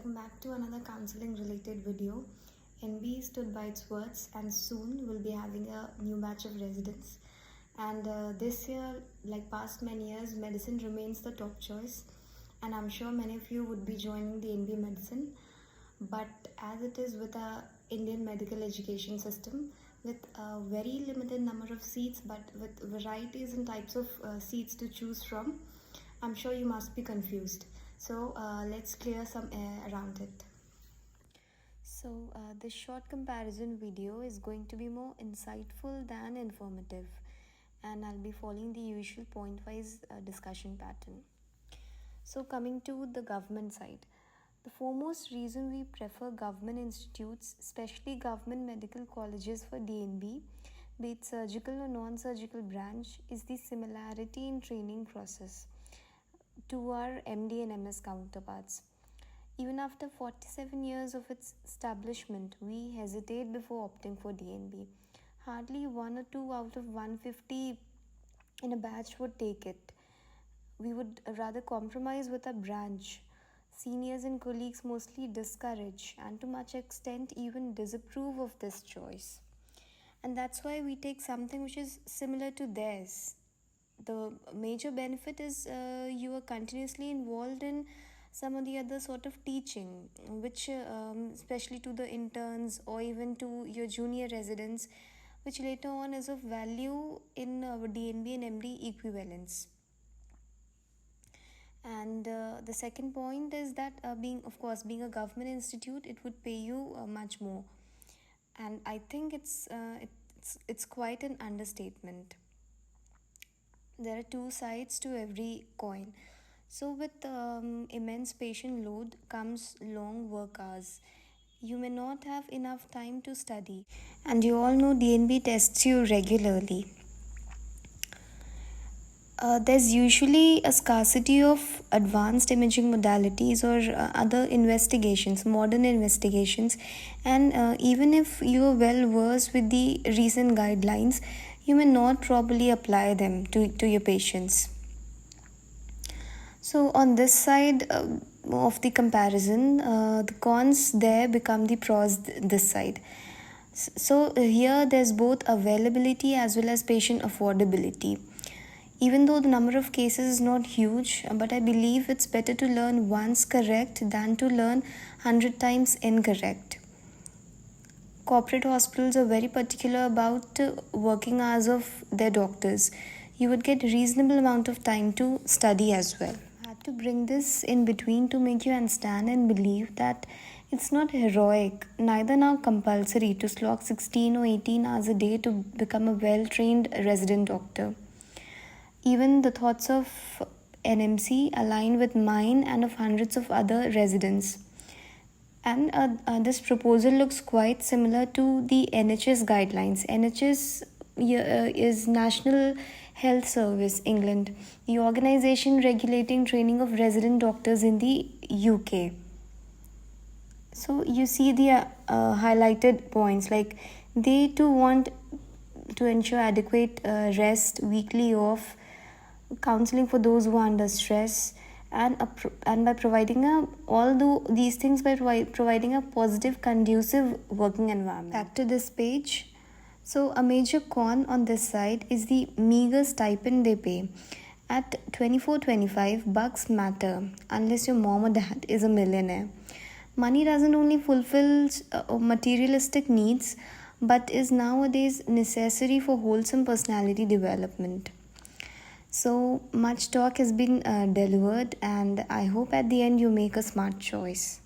welcome back to another counseling related video. NB stood by its words and soon we'll be having a new batch of residents. And this year, like past many years, medicine remains the top choice, and I'm sure many of you would be joining the NB medicine. But as it is with our Indian medical education system, with a very limited number of seats but with varieties and types of seats to choose from, I'm sure you must be confused. So let's clear some air around it. So this short comparison video is going to be more insightful than informative, and I'll be following the usual point-wise discussion pattern. So coming to the government side, the foremost reason we prefer government institutes, especially government medical colleges for DNB, be it surgical or non-surgical branch, is the similarity in training process to our MD and MS counterparts. Even after 47 years of its establishment, we hesitate before opting for DNB. Hardly 1 or 2 out of 150 in a batch would take it. We would rather compromise with a branch. Seniors and colleagues mostly discourage and to much extent even disapprove of this choice. And that's why we take something which is similar to theirs. The major benefit is you are continuously involved in some of the other sort of teaching, which especially to the interns or even to your junior residents, which later on is of value in our DNB and MD equivalence. And the second point is that being a government institute, it would pay you much more, and I think it's quite an understatement. There are two sides to every coin. So with immense patient load comes long work hours. You may not have enough time to study, and you all know DNB tests you regularly. There's usually a scarcity of advanced imaging modalities or other investigations, modern investigations, and even if you're well versed with the recent guidelines, you may not properly apply them to your patients. So on this side of the comparison, the cons there become the pros this side. So here there's both availability as well as patient affordability. Even though the number of cases is not huge, but I believe it's better to learn once correct than to learn 100 times incorrect. Corporate hospitals are very particular about working hours of their doctors. You would get reasonable amount of time to study as well. I had to bring this in between to make you understand and believe that it's not heroic, neither now compulsory to slog 16 or 18 hours a day to become a well-trained resident doctor. Even the thoughts of NMC align with mine and of hundreds of other residents. And this proposal looks quite similar to the NHS guidelines. NHS is National Health Service, England, the organization regulating training of resident doctors in the UK. So you see the highlighted points, like they too want to ensure adequate rest, weekly off, counseling for those who are under stress, and by providing providing a positive, conducive working environment. Back to this page. So a major con on this side is the meager stipend they pay. At $24-25 bucks matter unless your mom or dad is a millionaire. Money doesn't only fulfill materialistic needs, but is nowadays necessary for wholesome personality development. So much talk has been delivered, and I hope at the end you make a smart choice.